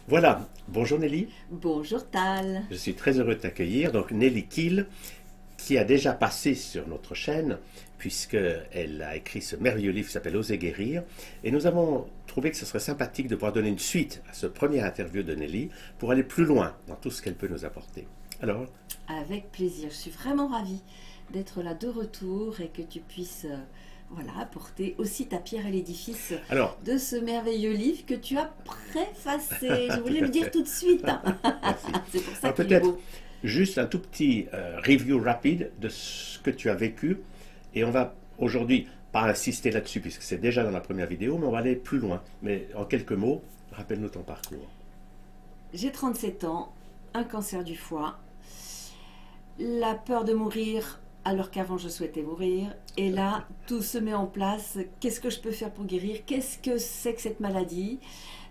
Voilà, bonjour Nelly, Bonjour Tal. je suis très heureux de t'accueillir. Donc Nelly Kiel, qui a déjà passé sur notre chaîne, puisqu'elle a écrit ce merveilleux livre qui s'appelle Oser guérir. Et nous avons trouvé que ce serait sympathique de pouvoir donner une suite à ce premier interview de Nelly pour aller plus loin dans tout ce qu'elle peut nous apporter. Alors, Avec plaisir. Je suis vraiment ravie d'être là de retour et que tu puisses voilà, apporter aussi ta pierre à l'édifice alors, de ce merveilleux livre que tu as préfacé. Je voulais tout à le dire fait. tout de suite. Merci. C'est pour ça Alors qu'il est peut-être beau. juste un tout petit review rapide de ce que tu as vécu. Et on va aujourd'hui pas insister là-dessus puisque c'est déjà dans la première vidéo, mais on va aller plus loin. Mais en quelques mots, rappelle-nous ton parcours. J'ai 37 ans, un cancer du foie, la peur de mourir alors qu'avant je souhaitais mourir. Et là, tout se met en place. Qu'est-ce que je peux faire pour guérir? Qu'est-ce que c'est que cette maladie?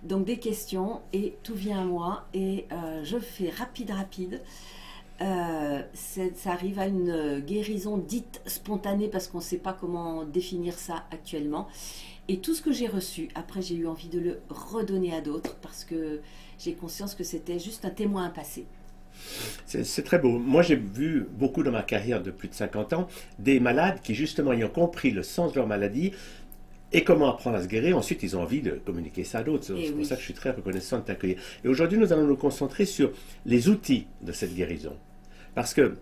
Donc des questions et tout vient à moi et je fais rapide. Ça arrive à une guérison dite spontanée parce qu'on ne sait pas comment définir ça actuellement. Et tout ce que j'ai reçu, après j'ai eu envie de le redonner à d'autres parce que j'ai conscience que c'était juste un témoin passé. C'est très beau. Moi, j'ai vu beaucoup dans ma carrière de plus de 50 ans des malades qui, justement, ayant compris le sens de leur maladie et comment apprendre à se guérir, ensuite, ils ont envie de communiquer ça à d'autres. Et C'est pour oui. ça que je suis très reconnaissant de t'accueillir. Et aujourd'hui, nous allons nous concentrer sur les outils de cette guérison. Parce que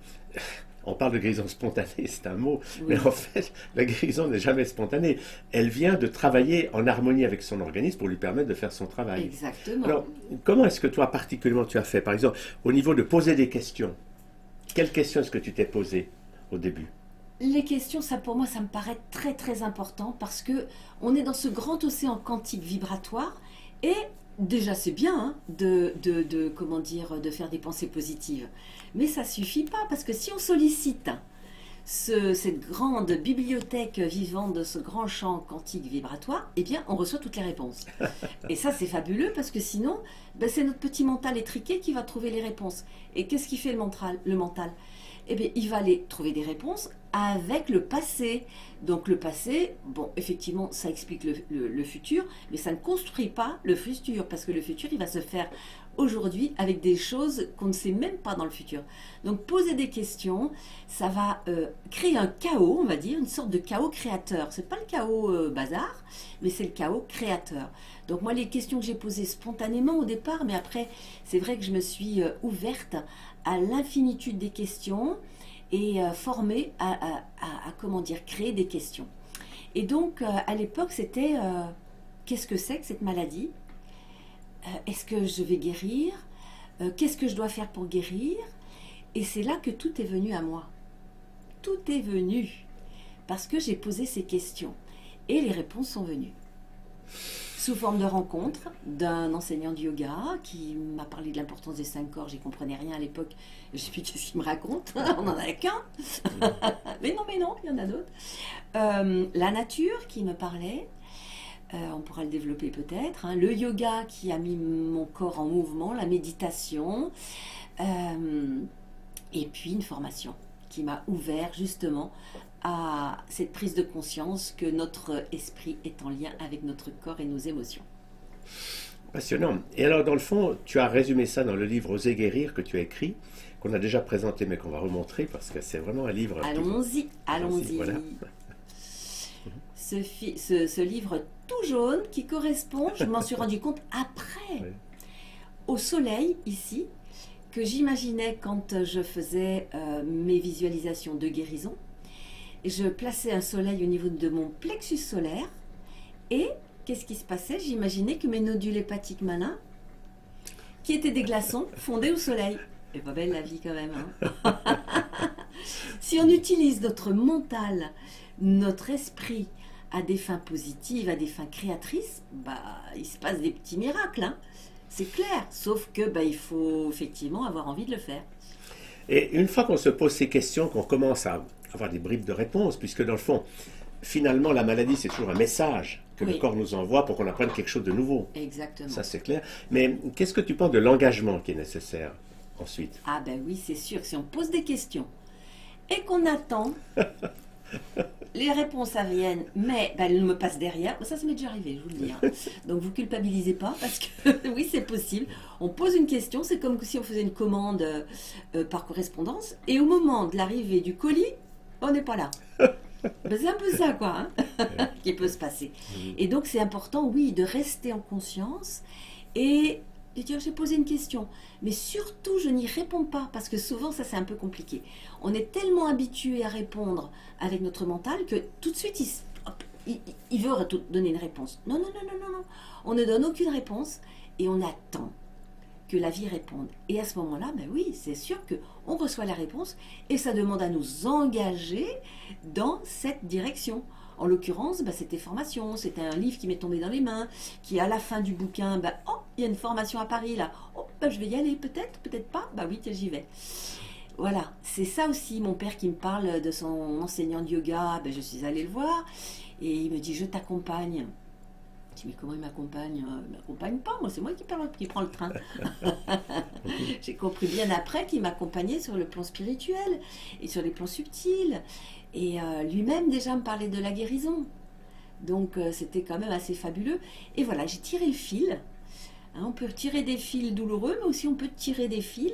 on parle de guérison spontanée, c'est un mot, mais Oui, en fait, la guérison n'est jamais spontanée. Elle vient de travailler en harmonie avec son organisme pour lui permettre de faire son travail. exactement. Alors, comment est-ce que toi, particulièrement, tu as fait? Par exemple, au niveau de poser des questions, quelles questions est-ce que tu t'es posées au début? Les questions, ça pour moi, ça me paraît très important parce que on est dans ce grand océan quantique vibratoire et déjà c'est bien hein, comment dire, de faire des pensées positives. Mais ça suffit pas parce que si on sollicite cette grande bibliothèque vivante de ce grand champ quantique vibratoire, eh bien on reçoit toutes les réponses. Et ça c'est fabuleux parce que sinon, ben, c'est notre petit mental étriqué qui va trouver les réponses. Et qu'est-ce qui fait le mental? Eh bien, il va aller trouver des réponses avec le passé. Donc le passé, bon, effectivement, ça explique le futur, mais ça ne construit pas le futur, parce que le futur, il va se faire aujourd'hui avec des choses qu'on ne sait même pas dans le futur. Donc poser des questions, ça va créer un chaos, on va dire, une sorte de chaos créateur. C'est pas le chaos bazar, mais c'est le chaos créateur. Donc moi, les questions que j'ai posées spontanément au départ, mais après, c'est vrai que je me suis ouverte à l'infinitude des questions et formée à, comment dire, créer des questions. Et donc, à l'époque, c'était qu'est-ce que c'est que cette maladie? Est-ce que je vais guérir? Qu'est-ce que je dois faire pour guérir? Et c'est là que tout est venu à moi. Tout est venu parce que j'ai posé ces questions et les réponses sont venues sous forme de rencontre d'un enseignant de yoga qui m'a parlé de l'importance des 5 corps. J'y comprenais rien à l'époque. Je me suis dit, qu'est-ce qu'il me raconte? On n'en a qu'un. Mais non, il y en a d'autres. La nature qui me parlait. On pourra le développer peut-être. Hein. Le yoga qui a mis mon corps en mouvement. La méditation. Et puis une formation qui m'a ouvert justement à cette prise de conscience que notre esprit est en lien avec notre corps et nos émotions. Passionnant. Et alors, dans le fond, tu as résumé ça dans le livre Oser guérir que tu as écrit, qu'on a déjà présenté, mais qu'on va remontrer parce que c'est vraiment un livre. Allons-y, allons-y. Voilà. Ce livre tout jaune qui correspond, je m'en suis rendu compte après, Oui. au soleil ici, que j'imaginais quand je faisais mes visualisations de guérison. Je plaçais un soleil au niveau de mon plexus solaire et qu'est-ce qui se passait? J'imaginais que mes nodules hépatiques malins, qui étaient des glaçons, fondaient au soleil. C'est pas belle la vie quand même. Hein. Si on utilise notre mental, notre esprit à des fins positives, à des fins créatrices, bah, il se passe des petits miracles. Hein. C'est clair, sauf que bah, il faut effectivement avoir envie de le faire. Et une fois qu'on se pose ces questions, qu'on commence à avoir des bribes de réponses, puisque dans le fond, finalement, la maladie, c'est toujours un message que le Oui. corps nous envoie pour qu'on apprenne quelque chose de nouveau. Exactement. Ça, c'est clair. Mais qu'est-ce que tu penses de l'engagement qui est nécessaire ensuite? Ah ben oui, c'est sûr, si on pose des questions et qu'on attend, Les réponses, ça viennent, mais ben, elles me passent derrière. Ça m'est déjà arrivé, je vous le dis. Hein. Donc vous culpabilisez pas, parce que oui, c'est possible. On pose une question, c'est comme si on faisait une commande par correspondance, et au moment de l'arrivée du colis, on n'est pas là. Ben, c'est un peu ça, quoi, hein, qui peut se passer. Et donc c'est important, oui, de rester en conscience et de dire j'ai posé une question, mais surtout je n'y réponds pas, parce que souvent ça c'est un peu compliqué. On est tellement habitué à répondre avec notre mental que tout de suite il veut donner une réponse. Non, non, non, non, non, non. On ne donne aucune réponse et on attend que la vie réponde. Et à ce moment-là, ben oui, c'est sûr qu'on reçoit la réponse et ça demande à nous engager dans cette direction. En l'occurrence, bah, c'était formation, c'était un livre qui m'est tombé dans les mains, qui à la fin du bouquin, bah, oh, il y a une formation à Paris là, oh, bah, je vais y aller, peut-être, peut-être pas, bah oui, j'y vais. Voilà, c'est ça aussi, mon père qui me parle de son enseignant de yoga, bah, je suis allée le voir, et il me dit, je t'accompagne. Je dis, mais comment il m'accompagne? Il ne m'accompagne pas, moi c'est moi qui prends le train. J'ai compris bien après qu'il m'accompagnait sur le plan spirituel et sur les plans subtils. Et lui-même déjà me parlait de la guérison. Donc c'était quand même assez fabuleux. Et voilà, j'ai tiré le fil. Hein, on peut tirer des fils douloureux, mais aussi on peut tirer des fils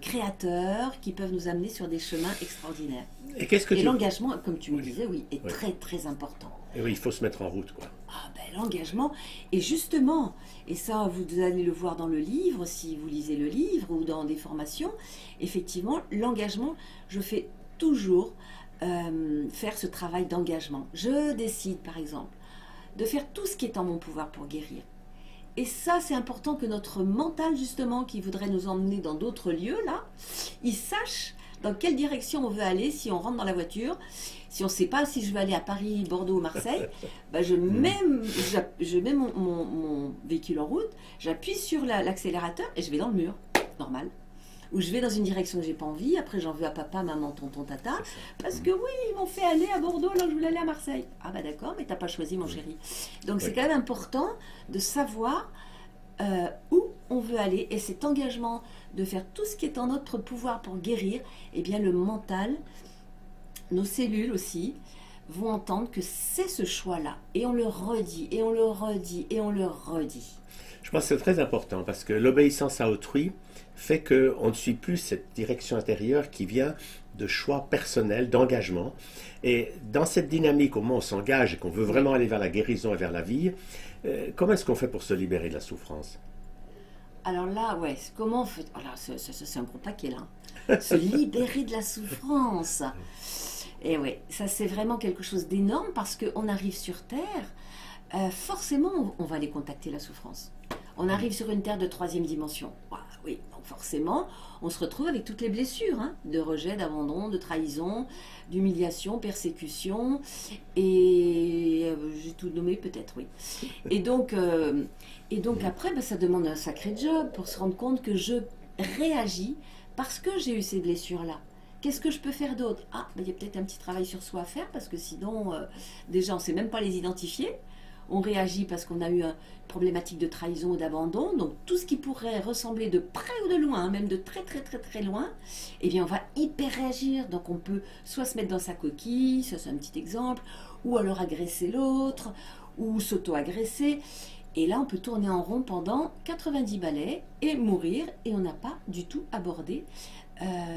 créateurs qui peuvent nous amener sur des chemins extraordinaires. Et l'engagement, comme tu me disais, oui, est très très important. Et oui, il faut se mettre en route, quoi. Ah ben, l'engagement, et justement, et ça vous allez le voir dans le livre, si vous lisez le livre ou dans des formations, effectivement, l'engagement, je fais toujours faire ce travail d'engagement. Je décide, par exemple, de faire tout ce qui est en mon pouvoir pour guérir. Et ça, c'est important que notre mental, justement, qui voudrait nous emmener dans d'autres lieux, là, il sache dans quelle direction on veut aller si on rentre dans la voiture. Si on ne sait pas si je veux aller à Paris, Bordeaux ou Marseille, bah je mets mon véhicule en route, j'appuie sur l'accélérateur et je vais dans le mur, normal. Ou je vais dans une direction que j'ai pas envie, après j'en veux à papa, maman, tonton, tata, parce que oui, ils m'ont fait aller à Bordeaux alors je voulais aller à Marseille. Ah bah d'accord, mais t'as pas choisi mon chéri. Donc c'est quand même important de savoir où on veut aller, et cet engagement de faire tout ce qui est en notre pouvoir pour guérir, eh bien le mental, nos cellules aussi, vont entendre que c'est ce choix-là. Et on le redit, et on le redit, et on le redit. Je pense que c'est très important, parce que l'obéissance à autrui fait qu'on ne suit plus cette direction intérieure qui vient de choix personnels, d'engagement. Et dans cette dynamique, au moment où on s'engage et qu'on veut vraiment aller vers la guérison et vers la vie, comment est-ce qu'on fait pour se libérer de la souffrance? Alors là, ouais, comment on fait? Oh là, c'est un gros paquet là. Se libérer de la souffrance. Et ouais, ça c'est vraiment quelque chose d'énorme, parce qu'on arrive sur Terre, forcément on va aller contacter la souffrance. On arrive sur une Terre de 3e dimension. Oui, donc forcément, on se retrouve avec toutes les blessures, hein, de rejet, d'abandon, de trahison, d'humiliation, persécution, et j'ai tout nommé peut-être, oui. Et donc après, ça demande un sacré job pour se rendre compte que je réagis parce que j'ai eu ces blessures-là. Qu'est-ce que je peux faire d'autre? Ah, il y a peut-être un petit travail sur soi à faire, parce que sinon, déjà, on ne sait même pas les identifier. On réagit parce qu'on a eu une problématique de trahison ou d'abandon. Donc tout ce qui pourrait ressembler de près ou de loin, même de très très très très loin, eh bien on va hyper réagir. Donc on peut soit se mettre dans sa coquille, ça c'est un petit exemple, ou alors agresser l'autre, ou s'auto-agresser. Et là on peut tourner en rond pendant 90 balais et mourir, et on n'a pas du tout abordé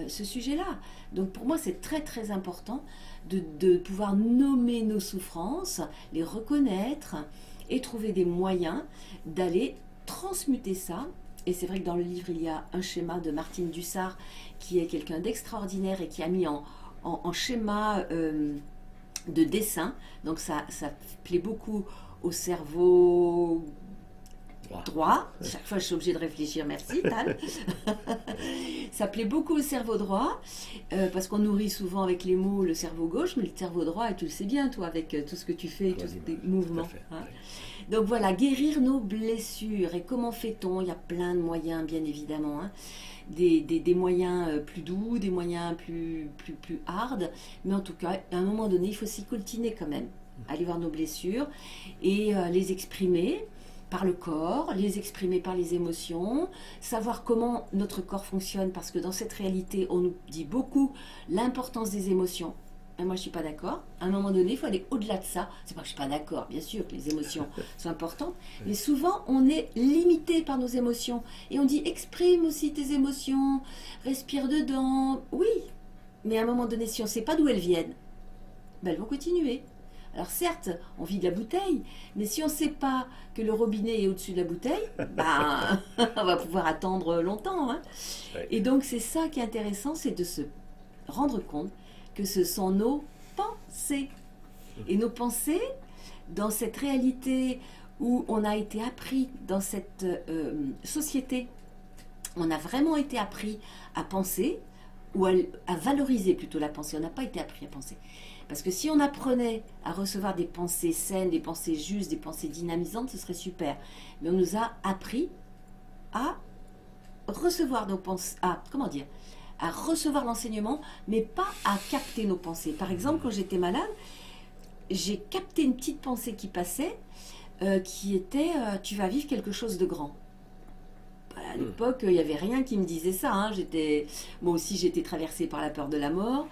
ce sujet-là. Donc pour moi c'est très très important de pouvoir nommer nos souffrances, les reconnaître et trouver des moyens d'aller transmuter ça. Et c'est vrai que dans le livre il y a un schéma de Martine Dussart qui est quelqu'un d'extraordinaire et qui a mis en schéma de dessin. Donc ça plaît beaucoup au cerveau droit. Chaque fois, je suis obligée de réfléchir. Merci, Tal. Ça plaît beaucoup au cerveau droit, parce qu'on nourrit souvent avec les mots le cerveau gauche, mais le cerveau droit, et tu le sais bien, toi, avec tout ce que tu fais, tous tes mouvements. Hein. Donc voilà, guérir nos blessures. Et comment fait-on? Il y a plein de moyens, bien évidemment. Hein. Des moyens plus doux, des moyens plus hard. Mais en tout cas, à un moment donné, il faut s'y coltiner quand même. Aller voir nos blessures et les exprimer par le corps, les exprimer par les émotions, savoir comment notre corps fonctionne, parce que dans cette réalité, on nous dit beaucoup l'importance des émotions. Et moi, je suis pas d'accord. À un moment donné, il faut aller au-delà de ça. C'est pas que je suis pas d'accord, bien sûr, que les émotions sont importantes, mais souvent, on est limité par nos émotions. Et on dit, exprime aussi tes émotions, respire dedans. Oui, mais à un moment donné, si on ne sait pas d'où elles viennent, ben, elles vont continuer. Alors certes, on vit de la bouteille, mais si on ne sait pas que le robinet est au-dessus de la bouteille, ben, on va pouvoir attendre longtemps. Hein. Ouais. Et donc c'est ça qui est intéressant, c'est de se rendre compte que ce sont nos pensées. Et nos pensées, dans cette réalité où on a été appris, dans cette société, on a vraiment été appris à penser, ou à valoriser plutôt la pensée. On n'a pas été appris à penser. Parce que si on apprenait à recevoir des pensées saines, des pensées justes, des pensées dynamisantes, ce serait super. Mais on nous a appris à recevoir nos pensées, à recevoir l'enseignement, mais pas à capter nos pensées. Par exemple, quand j'étais malade, j'ai capté une petite pensée qui passait, qui était tu vas vivre quelque chose de grand. À l'époque, il n'y avait rien qui me disait ça. Hein. Moi aussi, j'étais traversée par la peur de la mort.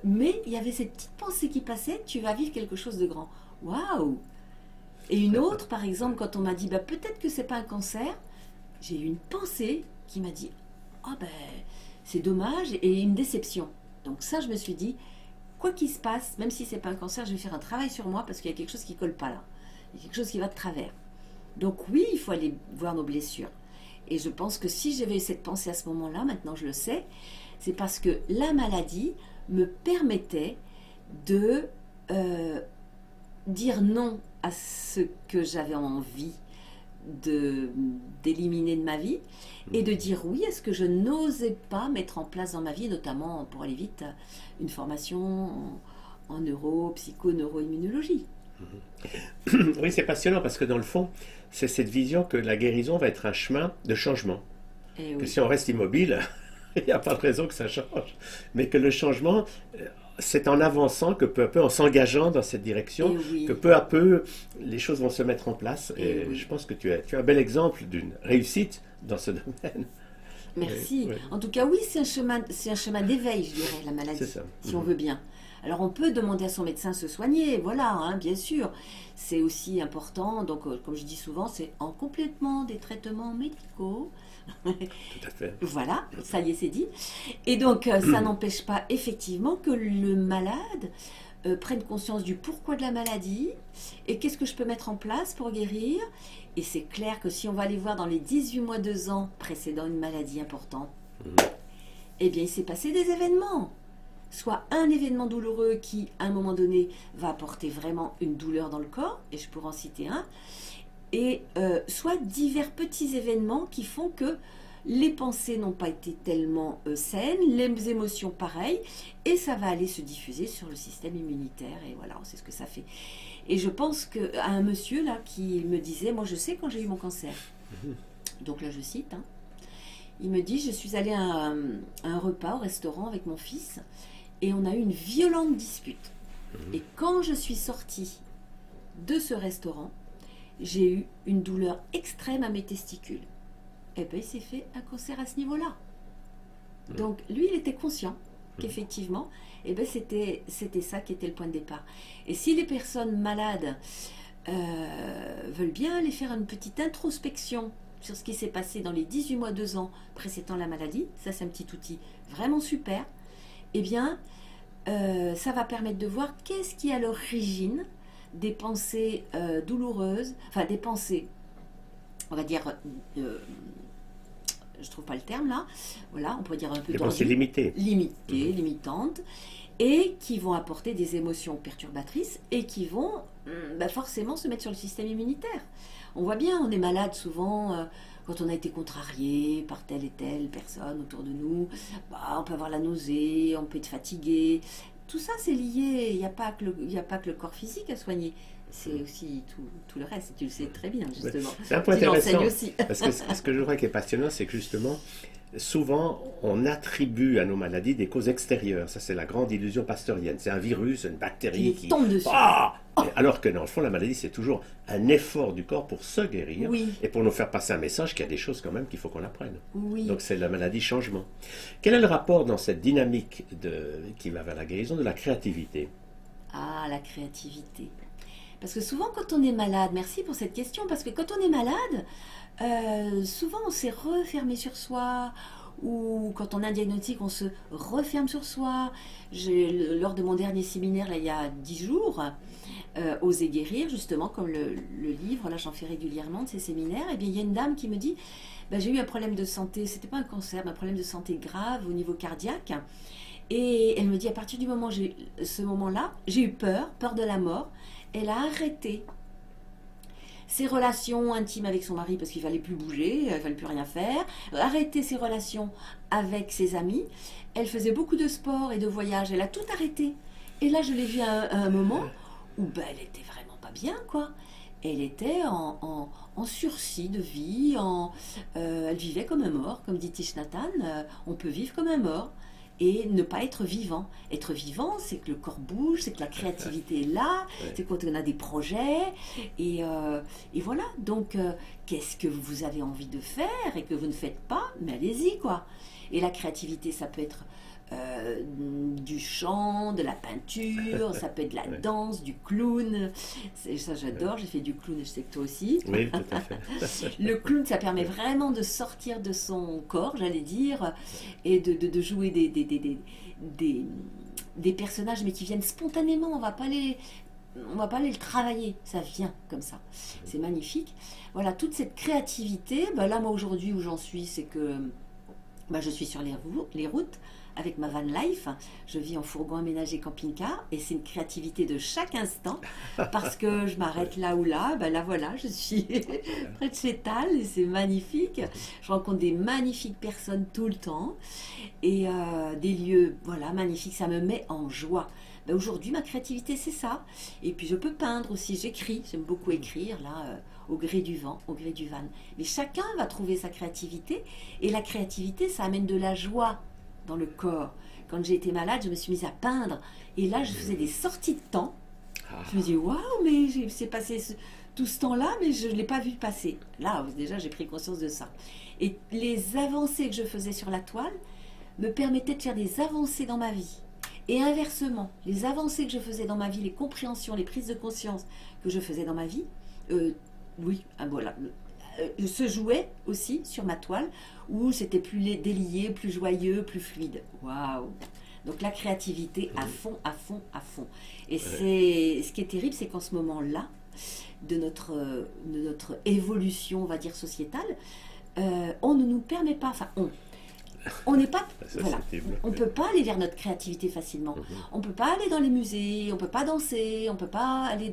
Mais il y avait cette petite pensée qui passait, tu vas vivre quelque chose de grand. Waouh! Et une autre, par exemple, quand on m'a dit, peut-être que c'est pas un cancer, j'ai eu une pensée qui m'a dit, c'est dommage, et une déception. Donc ça, je me suis dit, quoi qu'il se passe, même si c'est pas un cancer, je vais faire un travail sur moi parce qu'il y a quelque chose qui colle pas là. Il y a quelque chose qui va de travers. Donc oui, il faut aller voir nos blessures. Et je pense que si j'avais eu cette pensée à ce moment-là, maintenant je le sais, c'est parce que la maladie me permettait de dire non à ce que j'avais envie d'éliminer de ma vie et de dire oui à ce que je n'osais pas mettre en place dans ma vie, notamment pour aller vite, une formation en neuro, psycho, neuroimmunologie. Oui, c'est passionnant parce que dans le fond, c'est cette vision que la guérison va être un chemin de changement. Et Que oui. si on reste immobile, il n'y a pas de raison que ça change. Mais que le changement, c'est en avançant, que peu à peu, en s'engageant dans cette direction, Et oui. que peu à peu, les choses vont se mettre en place. Et Oui. je pense que tu as un bel exemple d'une réussite dans ce domaine. Merci. Oui. En tout cas, oui, c'est un chemin d'éveil, je dirais, la maladie, C'est ça. si on veut bien. Alors, on peut demander à son médecin de se soigner, voilà, hein, bien sûr. C'est aussi important, donc, comme je dis souvent, c'est en complétement des traitements médicaux. Tout à fait. Voilà, ça y est, c'est dit. Et donc, ça n'empêche pas, effectivement, que le malade prenne conscience du pourquoi de la maladie et qu'est-ce que je peux mettre en place pour guérir. Et c'est clair que si on va aller voir dans les 18 mois, 2 ans précédant une maladie importante, eh bien, il s'est passé des événements. Soit un événement douloureux qui, à un moment donné, va apporter vraiment une douleur dans le corps, et je pourrais en citer un, et soit divers petits événements qui font que les pensées n'ont pas été tellement saines, les émotions pareilles, et ça va aller se diffuser sur le système immunitaire, et voilà, c'est ce que ça fait. Et je pense qu'à un monsieur là qui me disait, moi je sais quand j'ai eu mon cancer, donc là je cite, hein, il me dit, je suis allée à un repas au restaurant avec mon fils, et on a eu une violente dispute. Et quand je suis sortie de ce restaurant, j'ai eu une douleur extrême à mes testicules. Et bien, il s'est fait un cancer à ce niveau-là. Donc, lui, il était conscient qu'effectivement, eh ben, c'était ça qui était le point de départ. Et si les personnes malades veulent bien aller faire une petite introspection sur ce qui s'est passé dans les 18 mois, 2 ans précédant la maladie, ça c'est un petit outil vraiment super, eh bien, ça va permettre de voir qu'est-ce qui est à l'origine des pensées douloureuses, enfin des pensées, on va dire, je trouve pas le terme là, voilà, on pourrait dire un peu Les pensées limitées. limitantes, et qui vont apporter des émotions perturbatrices et qui vont forcément se mettre sur le système immunitaire. On voit bien, on est malade souvent quand on a été contrarié par telle et telle personne autour de nous. On peut avoir la nausée, on peut être fatigué. Tout ça, c'est lié. Il n'y a pas que le corps physique à soigner. c'est aussi tout le reste. Tu le sais très bien, justement. C'est un point tu intéressant. aussi. Parce que ce que je crois qui est passionnant, c'est que justement, souvent, on attribue à nos maladies des causes extérieures. Ça, c'est la grande illusion pasteurienne. C'est un virus, une bactérie qui tombe dessus. Ah alors que dans le fond, la maladie, c'est toujours un effort du corps pour se guérir Oui. et pour nous faire passer un message qu'il y a des choses quand même qu'il faut qu'on apprenne. Oui. Donc c'est la maladie changement. Quel est le rapport dans cette dynamique qui va vers la guérison de la créativité? Ah, la créativité. Parce que souvent, quand on est malade, merci pour cette question, parce que quand on est malade, souvent on s'est refermé sur soi, ou quand on a un diagnostic, on se referme sur soi. Lors de mon dernier séminaire, là, il y a 10 jours, Oser guérir, justement, comme le livre, là j'en fais régulièrement de ces séminaires, et bien il y a une dame qui me dit, ben, j'ai eu un problème de santé, c'était pas un cancer, mais un problème de santé grave au niveau cardiaque. Et elle me dit, à partir du moment, ce moment-là, j'ai eu peur de la mort. Elle a arrêté ses relations intimes avec son mari parce qu'il ne fallait plus bouger, il ne fallait plus rien faire, arrêté ses relations avec ses amis. Elle faisait beaucoup de sport et de voyages, elle a tout arrêté. Et là, je l'ai vue à un moment où ben, elle était vraiment pas bien, quoi. Elle était en sursis de vie, elle vivait comme un mort, comme dit Thich Nhat Hanh, on peut vivre comme un mort. Et ne pas être vivant. Être vivant, c'est que le corps bouge, c'est que la créativité est là, c'est quand on a des projets. Et voilà, donc qu'est-ce que vous avez envie de faire et que vous ne faites pas, mais allez-y, quoi. Et la créativité, ça peut être du chant, de la peinture, ça peut être de la danse, du clown. Ça, j'adore, j'ai fait du clown et je sais que toi aussi. Oui, tout à fait. Le clown, ça permet vraiment de sortir de son corps, j'allais dire, et de jouer des personnages, mais qui viennent spontanément. On va pas aller le travailler, ça vient comme ça. C'est magnifique. Voilà, toute cette créativité, bah là, moi, aujourd'hui, où j'en suis, c'est que bah, je suis sur les routes, avec ma van life, je vis en fourgon aménagé camping-car et c'est une créativité de chaque instant parce que je m'arrête là ou là, ben là voilà, je suis près de chez Tal et c'est magnifique. Je rencontre des magnifiques personnes tout le temps et des lieux voilà magnifiques, ça me met en joie. Ben aujourd'hui ma créativité c'est ça. Et puis je peux peindre aussi, j'écris, j'aime beaucoup écrire là. Au gré du vent, au gré du van. Mais chacun va trouver sa créativité et la créativité ça amène de la joie dans le corps. Quand j'ai été malade, je me suis mise à peindre. Et là, je faisais des sorties de temps. Je me dis, waouh, mais c'est passé tout ce temps-là, mais je ne l'ai pas vu passer. Là, déjà, j'ai pris conscience de ça. Et les avancées que je faisais sur la toile me permettaient de faire des avancées dans ma vie. Et inversement, les avancées que je faisais dans ma vie, les compréhensions, les prises de conscience que je faisais dans ma vie, voilà, se jouait aussi sur ma toile où c'était plus délié, plus joyeux, plus fluide. Waouh! Donc la créativité à fond, à fond, à fond. Et c'est ce qui est terrible, c'est qu'en ce moment-là, de notre évolution, on va dire sociétale, on ne nous permet pas, enfin on n'est pas, voilà, on peut pas aller vers notre créativité facilement. On peut pas aller dans les musées, on peut pas danser, on peut pas aller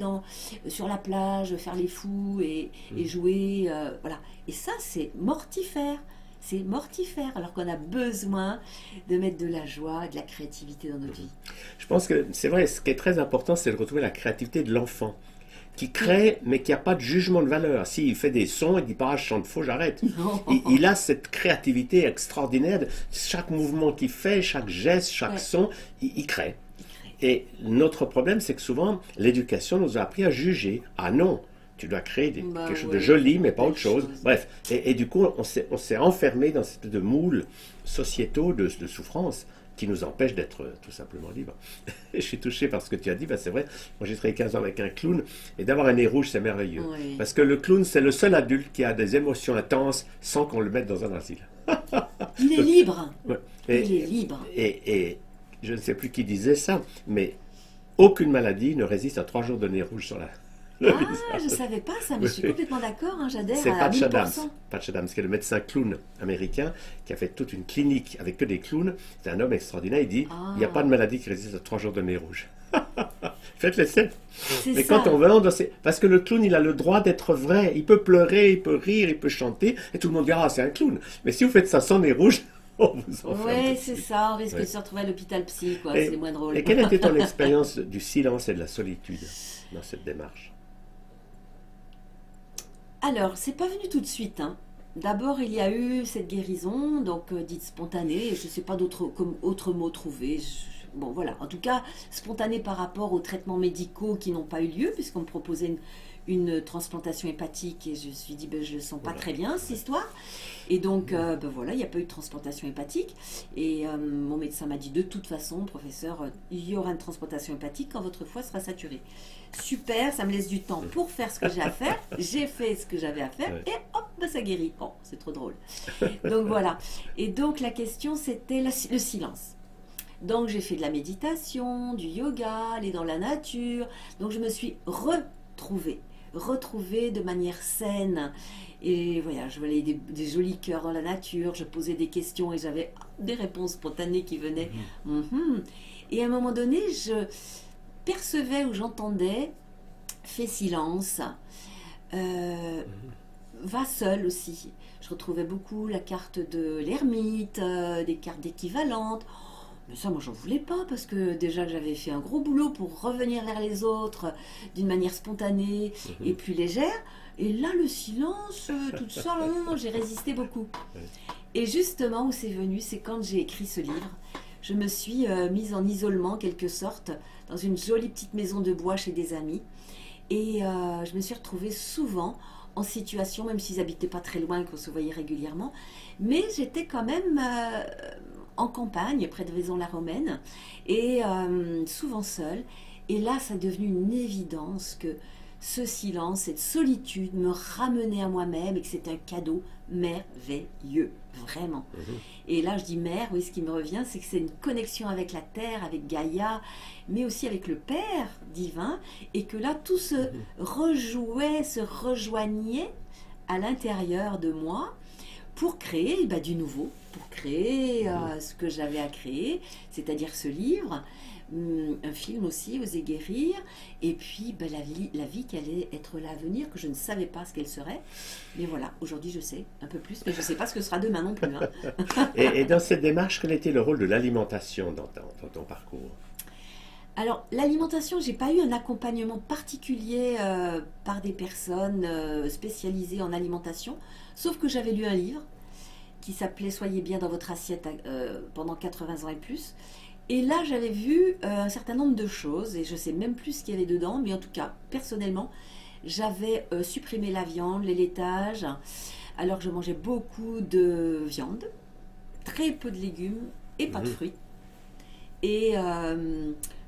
sur la plage faire les fous et jouer, voilà. Et ça c'est mortifère. C'est mortifère, alors qu'on a besoin de mettre de la joie, de la créativité dans notre vie. Je pense que c'est vrai, ce qui est très important, c'est de retrouver la créativité de l'enfant, qui crée, mais qui n'a pas de jugement de valeur. S'il fait des sons, il dit pas, je chante faux, j'arrête. Il a cette créativité extraordinaire, chaque mouvement qu'il fait, chaque geste, chaque son, il crée. Et notre problème, c'est que souvent, l'éducation nous a appris à juger. Ah non, tu dois créer quelque chose de joli, mais pas autre chose. Bref, et du coup, on s'est enfermé dans cette de moules sociétaux de souffrance qui nous empêchent d'être tout simplement libres. Je suis touché par ce que tu as dit, ben c'est vrai, moi j'ai travaillé 15 ans avec un clown, et d'avoir un nez rouge, c'est merveilleux. Oui. Parce que le clown, c'est le seul adulte qui a des émotions intenses sans qu'on le mette dans un asile. Il est libre. Ouais. Il est libre. Et je ne sais plus qui disait ça, mais aucune maladie ne résiste à 3 jours de nez rouge sur la... je ne savais pas ça, mais je suis complètement d'accord, hein, j'adhère c'est à 1000%. Patch Adams, qui est le médecin clown américain, qui a fait toute une clinique avec que des clowns. C'est un homme extraordinaire, il dit, il n'y a pas de maladie qui résiste à 3 jours de nez rouge. Faites l'essai. Mais ça. Quand on veut, parce que le clown, il a le droit d'être vrai. Il peut pleurer, il peut rire, il peut chanter, et tout le monde dira, ah, c'est un clown. Mais si vous faites ça sans nez rouge, on vous enferme. Oui, c'est ça, on risque de se retrouver à l'hôpital psy, quoi. C'est moins drôle. Et quelle était ton expérience du silence et de la solitude dans cette démarche? Alors, c'est pas venu tout de suite, hein. D'abord, il y a eu cette guérison, donc dite spontanée, et je ne sais pas comme autre mot trouver. Bon, voilà. En tout cas, spontanée par rapport aux traitements médicaux qui n'ont pas eu lieu, puisqu'on me proposait une transplantation hépatique, et je me suis dit, ben, je ne le sens pas très bien, cette histoire. Et donc, ben voilà, il n'y a pas eu de transplantation hépatique. Et mon médecin m'a dit, de toute façon, professeur, il y aura une transplantation hépatique quand votre foie sera saturé. Super, ça me laisse du temps pour faire ce que j'ai à faire. J'ai fait ce que j'avais à faire et hop, ben ça guérit. Oh, c'est trop drôle. Donc voilà. Et donc la question, c'était le silence. Donc j'ai fait de la méditation, du yoga, aller dans la nature. Donc je me suis retrouvée de manière saine. Et voilà, je voyais des jolis cœurs dans la nature, je posais des questions et j'avais des réponses spontanées qui venaient. Et à un moment donné, je percevais ou j'entendais, fais silence, va seul aussi. Je retrouvais beaucoup la carte de l'ermite, des cartes d'équivalentes. Mais ça, moi, j'en voulais pas, parce que déjà, j'avais fait un gros boulot pour revenir vers les autres d'une manière spontanée et plus légère. Et là, le silence, toute seule, non, j'ai résisté beaucoup. Et justement, où c'est venu, c'est quand j'ai écrit ce livre. Je me suis mise en isolement, en quelque sorte, dans une jolie petite maison de bois chez des amis. Et je me suis retrouvée souvent en situation, même s'ils n'habitaient pas très loin, qu'on se voyait régulièrement. Mais j'étais quand même en campagne, près de Vaison-la-Romaine, et souvent seule. Et là, ça est devenu une évidence que ce silence, cette solitude me ramenait à moi-même et que c'est un cadeau merveilleux, vraiment. Et là, je dis mère, oui, ce qui me revient, c'est que c'est une connexion avec la terre, avec Gaïa, mais aussi avec le Père divin, et que là, tout se rejouait, se rejoignait à l'intérieur de moi pour créer du nouveau, pour créer ce que j'avais à créer, c'est-à-dire ce livre, un film aussi, Oser guérir, et puis la vie qui allait être là à venir, que je ne savais pas ce qu'elle serait. Mais voilà, aujourd'hui je sais un peu plus, mais je ne sais pas ce que sera demain non plus. Hein. Et dans cette démarche, quel était le rôle de l'alimentation dans ton parcours? Alors, l'alimentation, j'ai pas eu un accompagnement particulier par des personnes spécialisées en alimentation, sauf que j'avais lu un livre qui s'appelait Soyez bien dans votre assiette pendant 80 ans et plus. Et là, j'avais vu un certain nombre de choses, et je ne sais même plus ce qu'il y avait dedans, mais en tout cas, personnellement, j'avais supprimé la viande, les laitages, alors que je mangeais beaucoup de viande, très peu de légumes et pas de fruits. Et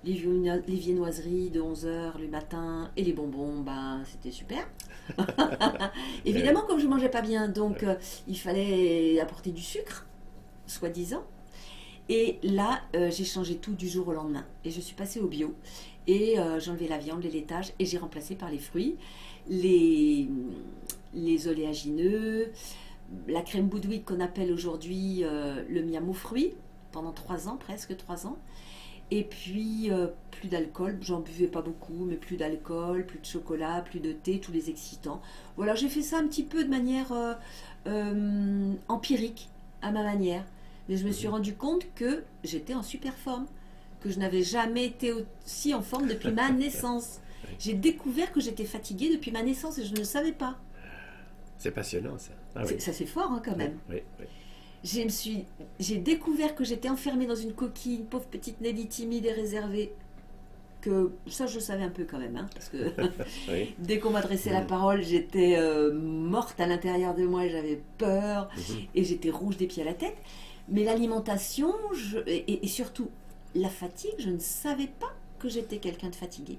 les viennoiseries de 11 h le matin et les bonbons, c'était super. Évidemment, comme je ne mangeais pas bien, donc il fallait apporter du sucre, soi-disant. Et là, j'ai changé tout du jour au lendemain. Et je suis passée au bio. Et j'ai enlevé la viande, les laitages, et j'ai remplacé par les fruits, les oléagineux, la crème Boudwick qu'on appelle aujourd'hui le miam aux fruits, pendant 3 ans, presque 3 ans. Et puis, plus d'alcool, j'en buvais pas beaucoup, mais plus d'alcool, plus de chocolat, plus de thé, tous les excitants. Voilà, j'ai fait ça un petit peu de manière empirique, à ma manière. Mais je me suis rendu compte que j'étais en super forme, que je n'avais jamais été aussi en forme depuis ma naissance. J'ai découvert que j'étais fatiguée depuis ma naissance et je ne le savais pas. C'est passionnant ça. Ça c'est fort quand même. Oui. J'ai découvert que j'étais enfermée dans une coquille, une pauvre petite Nelly timide et réservée. Que ça je savais un peu quand même, parce que dès qu'on m'adressait la parole, j'étais morte à l'intérieur de moi et j'avais peur et j'étais rouge des pieds à la tête. Mais l'alimentation et surtout la fatigue, je ne savais pas que j'étais quelqu'un de fatigué.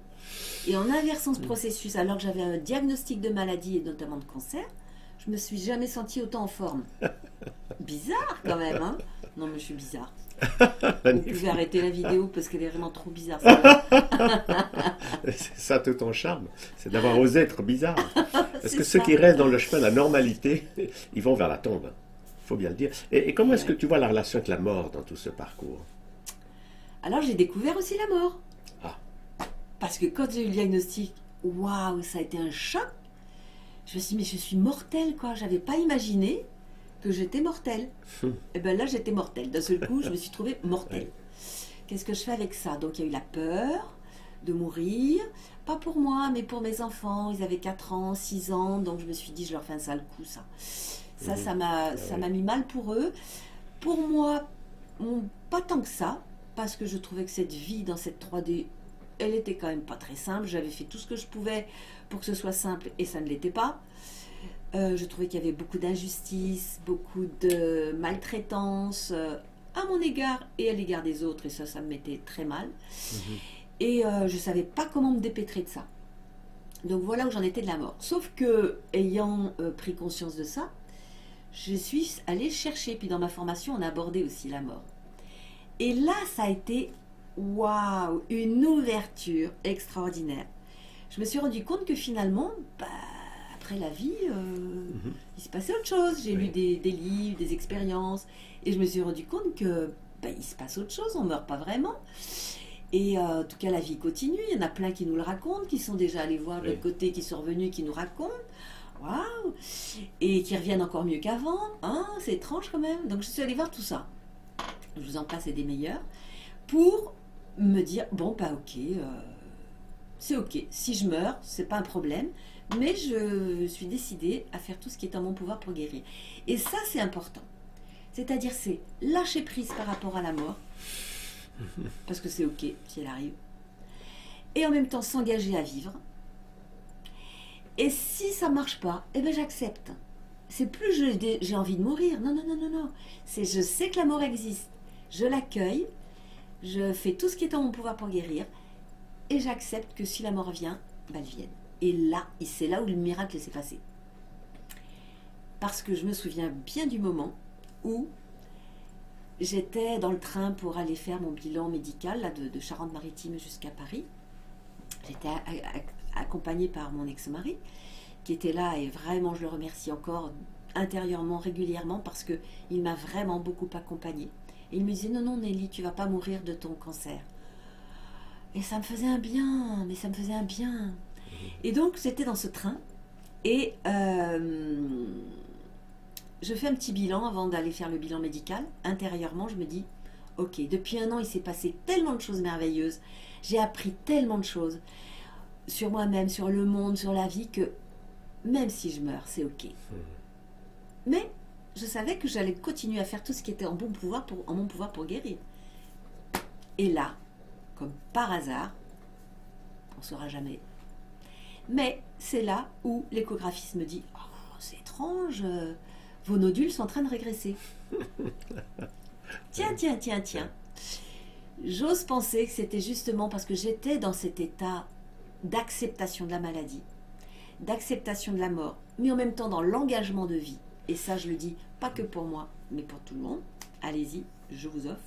Et en inversant ce processus, alors que j'avais un diagnostic de maladie et notamment de cancer, je me suis jamais sentie autant en forme. Bizarre quand même, hein? Non mais je suis bizarre. Vous pouvez arrêter la vidéo parce qu'elle est vraiment trop bizarre. C'est ça tout ton charme, c'est d'avoir osé être bizarre. Parce que ceux qui restent dans le chemin de la normalité, ils vont vers la tombe. Il faut bien le dire. Et comment est-ce que tu vois la relation avec la mort dans tout ce parcours? Alors j'ai découvert aussi la mort. Ah. Parce que quand j'ai eu le diagnostic, waouh, ça a été un choc. Je me suis dit, mais je suis mortelle, quoi. J'avais pas imaginé que j'étais mortelle. Et bien là, j'étais mortelle. D'un seul coup, je me suis trouvée mortelle. Qu'est-ce que je fais avec ça? Donc il y a eu la peur, de mourir. Pas pour moi, mais pour mes enfants. Ils avaient 4 ans, 6 ans, donc je me suis dit, je leur fais un sale coup, ça. Ça m'a mis mal pour eux. Pour moi, pas tant que ça, parce que je trouvais que cette vie dans cette 3D, elle était quand même pas très simple. J'avais fait tout ce que je pouvais pour que ce soit simple, et ça ne l'était pas. Je trouvais qu'il y avait beaucoup d'injustice, beaucoup de maltraitance à mon égard et à l'égard des autres, et ça me mettait très mal. Et je ne savais pas comment me dépêtrer de ça. Donc voilà où j'en étais de la mort. Sauf que, ayant pris conscience de ça, je suis allée chercher. Puis dans ma formation, on a abordé aussi la mort. Et là, ça a été, waouh, une ouverture extraordinaire. Je me suis rendu compte que finalement, après la vie, il se passait autre chose. J'ai lu des livres, des expériences, et je me suis rendu compte que il se passe autre chose, on ne meurt pas vraiment. Et en tout cas, la vie continue. Il y en a plein qui nous le racontent, qui sont déjà allés voir de l'autre côté, qui sont revenus, qui nous racontent. Waouh! Et qui reviennent encore mieux qu'avant. Hein, c'est étrange quand même. Donc je suis allée voir tout ça. Je vous en passe et des meilleurs. Pour me dire, bon, ok, c'est ok. Si je meurs, c'est pas un problème. Mais je suis décidée à faire tout ce qui est en mon pouvoir pour guérir. Et ça, c'est important. C'est-à-dire, c'est lâcher prise par rapport à la mort. Parce que c'est ok si elle arrive. Et en même temps, s'engager à vivre. Et si ça marche pas, j'accepte. C'est plus j'ai envie de mourir. Non. C'est je sais que la mort existe. Je l'accueille. Je fais tout ce qui est en mon pouvoir pour guérir. Et j'accepte que si la mort vient, elle vienne. Et là, c'est là où le miracle s'est passé. Parce que je me souviens bien du moment où j'étais dans le train pour aller faire mon bilan médical là, de Charente-Maritime jusqu'à Paris. J'étais accompagnée par mon ex-mari qui était là, et vraiment je le remercie encore intérieurement, régulièrement, parce qu'il m'a vraiment beaucoup accompagnée. Et il me disait, non Nelly, tu vas pas mourir de ton cancer. Et ça me faisait un bien, mais ça me faisait un bien. Et donc c'était dans ce train, et je fais un petit bilan avant d'aller faire le bilan médical. Intérieurement, je me dis, ok, depuis 1 an, il s'est passé tellement de choses merveilleuses. J'ai appris tellement de choses sur moi-même, sur le monde, sur la vie, que même si je meurs, c'est ok. Mais je savais que j'allais continuer à faire tout ce qui était en mon pouvoir pour guérir. Et là, comme par hasard, on ne saura jamais. Mais c'est là où l'échographiste me dit, oh, c'est étrange, vos nodules sont en train de régresser. Tiens. J'ose penser que c'était justement parce que j'étais dans cet état d'acceptation de la maladie, d'acceptation de la mort, mais en même temps dans l'engagement de vie. Et ça, je le dis pas que pour moi, mais pour tout le monde. Allez-y, je vous offre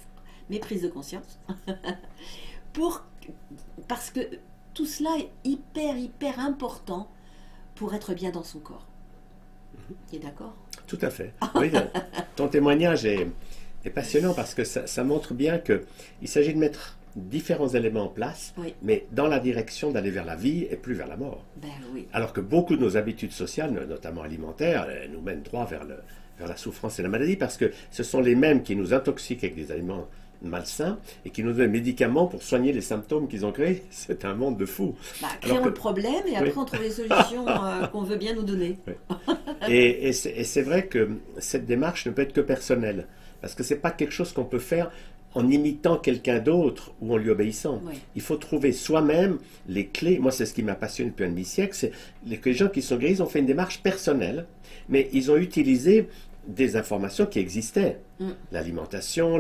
mes prises de conscience. Parce que tout cela est hyper important pour être bien dans son corps. Tu es d'accord? Tout à fait. Oui, ton témoignage est passionnant parce que ça montre bien qu'il s'agit de mettre différents éléments en place, mais dans la direction d'aller vers la vie et plus vers la mort. Alors que beaucoup de nos habitudes sociales, notamment alimentaires, nous mènent droit vers la souffrance et la maladie, parce que ce sont les mêmes qui nous intoxiquent avec des aliments malsains et qui nous donnent des médicaments pour soigner les symptômes qu'ils ont créés. C'est un monde de fous. Créons le problème et après on trouve les solutions qu'on veut bien nous donner. Et c'est vrai que cette démarche ne peut être que personnelle, parce que c'est pas quelque chose qu'on peut faire en imitant quelqu'un d'autre ou en lui obéissant. Il faut trouver soi-même les clés. Moi, c'est ce qui m'a passionné depuis un demi-siècle, c'est que les gens qui sont guéris ont fait une démarche personnelle, mais ils ont utilisé des informations qui existaient. L'alimentation,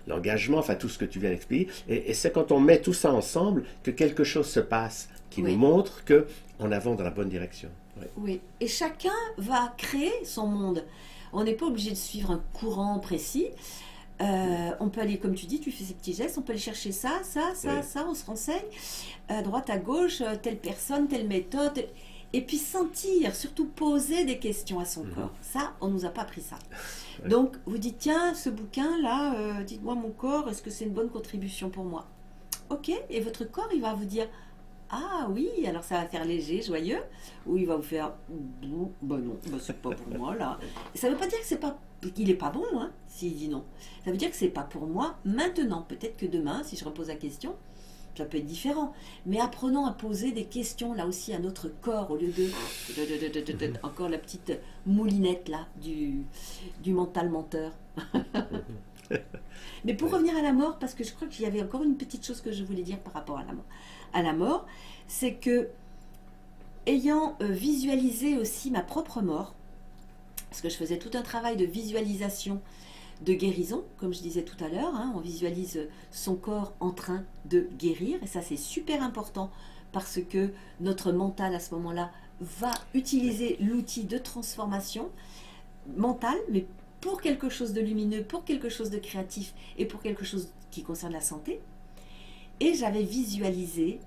l'engagement, enfin tout ce que tu viens d'expliquer. Et c'est quand on met tout ça ensemble que quelque chose se passe qui nous montre qu'on avance dans la bonne direction. Oui, et chacun va créer son monde. On n'est pas obligé de suivre un courant précis. On peut aller, comme tu dis, tu fais ces petits gestes, on peut aller chercher ça, on se renseigne, droite à gauche, telle personne, telle méthode, et puis sentir, surtout poser des questions à son corps. Ça, on ne nous a pas appris ça. Donc, vous dites, tiens, ce bouquin-là, dites-moi mon corps, est-ce que c'est une bonne contribution pour moi? Ok, et votre corps, il va vous dire, ah oui, alors ça va faire léger, joyeux, ou il va vous faire, bah non, c'est pas pour moi, là. Et ça ne veut pas dire que c'est pas qu'il n'est pas bon, s'il dit non. Ça veut dire que c'est pas pour moi maintenant. Peut-être que demain, si je repose la question, ça peut être différent. Mais apprenons à poser des questions là aussi à notre corps au lieu de encore la petite moulinette là du mental menteur. Mais pour revenir à la mort, parce que je crois qu'il y avait encore une petite chose que je voulais dire par rapport à la mort, c'est que ayant visualisé aussi ma propre mort, parce que je faisais tout un travail de visualisation de guérison, comme je disais tout à l'heure, hein, on visualise son corps en train de guérir, et ça c'est super important parce que notre mental à ce moment-là va utiliser l'outil de transformation mentale, mais pour quelque chose de lumineux, pour quelque chose de créatif et pour quelque chose qui concerne la santé. Et j'avais visualisé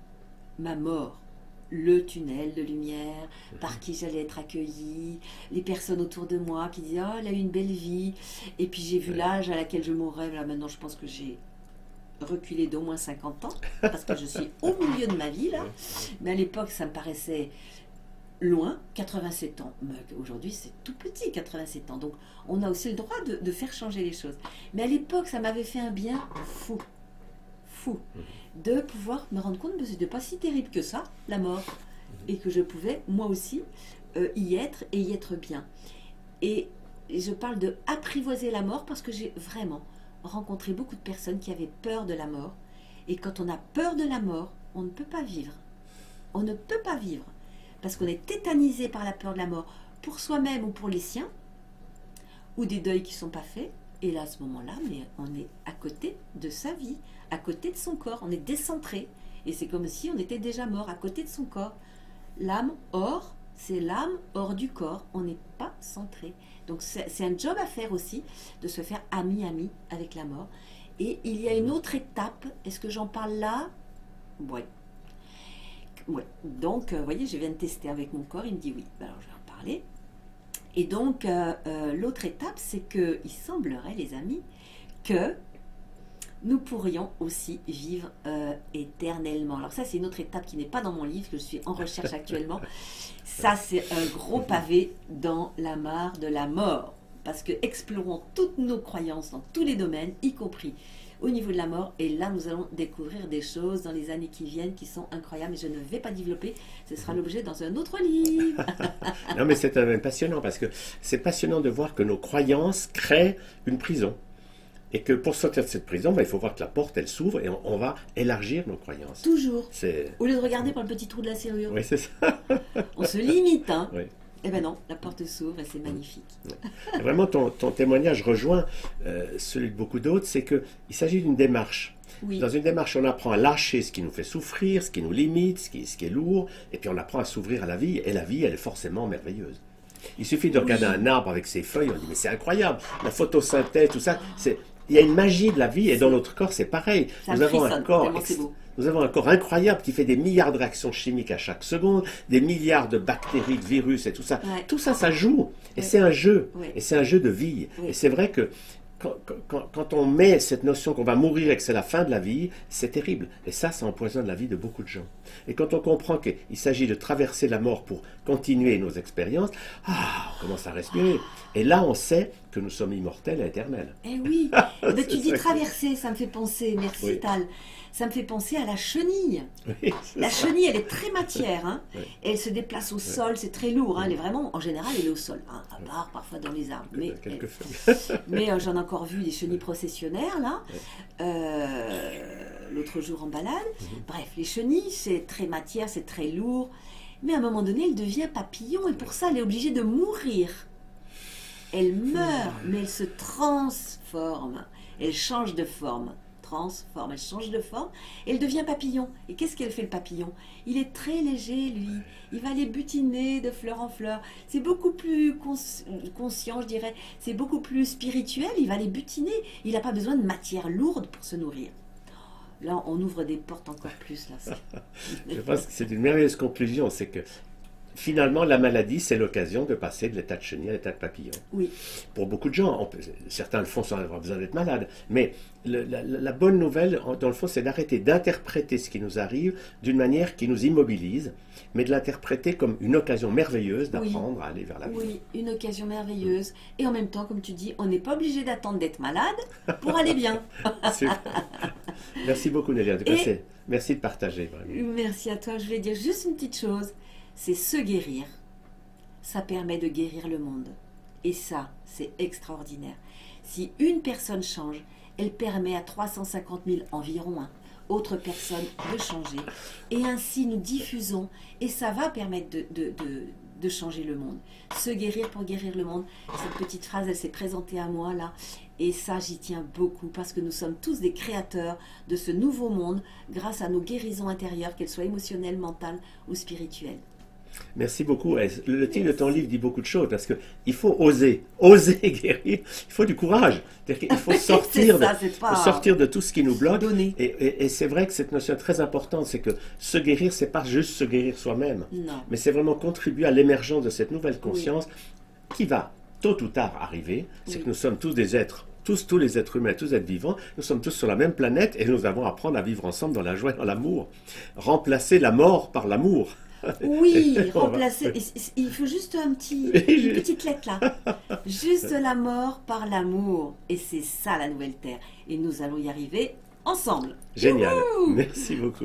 ma mort, le tunnel de lumière, par qui j'allais être accueillie, les personnes autour de moi qui disaient « Oh, elle a eu une belle vie ». Et puis j'ai vu l'âge à laquelle je mourrais. Là, maintenant, je pense que j'ai reculé d'au moins 50 ans, parce que je suis au milieu de ma vie, là. Mais à l'époque, ça me paraissait loin, 87 ans. Mais aujourd'hui, c'est tout petit, 87 ans. Donc, on a aussi le droit de faire changer les choses. Mais à l'époque, ça m'avait fait un bien fou. Fou. De pouvoir me rendre compte que c'était pas si terrible que ça, la mort. Et que je pouvais, moi aussi, y être et y être bien. Et je parle de apprivoiser la mort parce que j'ai vraiment rencontré beaucoup de personnes qui avaient peur de la mort. Et quand on a peur de la mort, on ne peut pas vivre. On ne peut pas vivre. Parce qu'on est tétanisé par la peur de la mort, pour soi-même ou pour les siens, ou des deuils qui ne sont pas faits. Et là, à ce moment-là, mais on est à côté de sa vie, à côté de son corps, on est décentré. Et c'est comme si on était déjà mort, à côté de son corps. L'âme hors, c'est l'âme hors du corps, on n'est pas centré. Donc c'est un job à faire aussi, de se faire ami avec la mort. Et il y a une autre étape, est-ce que j'en parle là? Oui. Ouais. Donc, vous voyez, je viens de tester avec mon corps, il me dit oui. Alors, je vais en parler. Et donc, l'autre étape, c'est que il semblerait, les amis, que nous pourrions aussi vivre éternellement. Alors ça, c'est une autre étape qui n'est pas dans mon livre, que je suis en recherche actuellement. Ça, c'est un gros pavé dans la mare de la mort. Parce que explorons toutes nos croyances dans tous les domaines, y compris au niveau de la mort, et là nous allons découvrir des choses dans les années qui viennent qui sont incroyables, mais je ne vais pas développer, ce sera l'objet dans un autre livre. Non mais c'est passionnant, parce que c'est passionnant de voir que nos croyances créent une prison, et que pour sortir de cette prison, il faut voir que la porte elle s'ouvre, et on va élargir nos croyances. Toujours, au lieu de regarder par le petit trou de la serrure. Oui, c'est ça. On se limite, hein. Oui. Eh bien non, la porte s'ouvre et c'est magnifique. Vraiment, ton témoignage rejoint celui de beaucoup d'autres, c'est qu'il s'agit d'une démarche. Oui. Dans une démarche, on apprend à lâcher ce qui nous fait souffrir, ce qui nous limite, ce qui est lourd, et puis on apprend à s'ouvrir à la vie, et la vie, elle est forcément merveilleuse. Il suffit de regarder un arbre avec ses feuilles, on dit mais c'est incroyable, la photosynthèse, tout ça, il y a une magie de la vie, et dans notre corps, c'est pareil. Nous avons un corps incroyable qui fait des milliards de réactions chimiques à chaque seconde, des milliards de bactéries, de virus et tout ça. Ouais. Tout ça, ça joue. Et c'est un jeu. Ouais. Et c'est un jeu de vie. Ouais. Et c'est vrai que quand on met cette notion qu'on va mourir et que c'est la fin de la vie, c'est terrible. Et ça empoisonne la vie de beaucoup de gens. Et quand on comprend qu'il s'agit de traverser la mort pour continuer nos expériences, on commence à respirer. Et là, on sait que nous sommes immortels et éternels. Eh oui, mais tu dis traverser, ça me fait penser, merci Tal, ça me fait penser à la chenille. Oui, la chenille, elle est très matière, hein. Oui. Elle se déplace au sol, c'est très lourd, hein. Elle est vraiment, en général, elle est au sol, hein, à part parfois dans les arbres. Mais j'en ai encore vu des chenilles processionnaires, là, l'autre jour en balade. Bref, les chenilles, c'est très matière, c'est très lourd, mais à un moment donné, elle devient papillon, et pour ça, elle est obligée de mourir. Elle meurt, mais elle se transforme. Elle change de forme. Elle change de forme. Et elle devient papillon. Et qu'est-ce qu'elle fait, le papillon? Il est très léger, lui. Il va les butiner de fleur en fleur. C'est beaucoup plus conscient, je dirais. C'est beaucoup plus spirituel. Il va les butiner. Il n'a pas besoin de matière lourde pour se nourrir. Là, on ouvre des portes encore plus. Là. Je pense que c'est une merveilleuse conclusion. C'est que finalement, la maladie, c'est l'occasion de passer de l'état de chenille à l'état de papillon. Oui. Pour beaucoup de gens, certains le font sans avoir besoin d'être malade, mais la bonne nouvelle, dans le fond, c'est d'arrêter d'interpréter ce qui nous arrive d'une manière qui nous immobilise, mais de l'interpréter comme une occasion merveilleuse d'apprendre à aller vers la vie. Oui, une occasion merveilleuse. Et en même temps, comme tu dis, on n'est pas obligé d'attendre d'être malade pour aller bien. Merci beaucoup, Nelly. En tout cas, merci de partager. Vraiment. Merci à toi. Je voulais dire juste une petite chose. C'est se guérir. Ça permet de guérir le monde. Et ça, c'est extraordinaire. Si une personne change, elle permet à 350 000 environ, autres personnes de changer. Et ainsi, nous diffusons. Et ça va permettre de changer le monde. Se guérir pour guérir le monde. Cette petite phrase, elle s'est présentée à moi là. Et ça, j'y tiens beaucoup parce que nous sommes tous des créateurs de ce nouveau monde grâce à nos guérisons intérieures, qu'elles soient émotionnelles, mentales ou spirituelles. Merci beaucoup. Le titre de ton livre dit beaucoup de choses parce qu'il faut oser guérir. Il faut du courage. Il faut sortir, sortir de tout ce qui nous bloque. Et c'est vrai que cette notion est très importante, c'est que se guérir, c'est pas juste se guérir soi-même, mais c'est vraiment contribuer à l'émergence de cette nouvelle conscience qui va tôt ou tard arriver. C'est que nous sommes tous des êtres. Tous les êtres humains, tous êtres vivants, nous sommes tous sur la même planète et nous avons à apprendre à vivre ensemble dans la joie et dans l'amour. Remplacer la mort par l'amour. Oui, remplacer. Il faut juste une petite lettre là. Juste la mort par l'amour. Et c'est ça la nouvelle terre. Et nous allons y arriver ensemble. Génial. Merci beaucoup.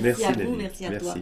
Merci à vous, merci à toi.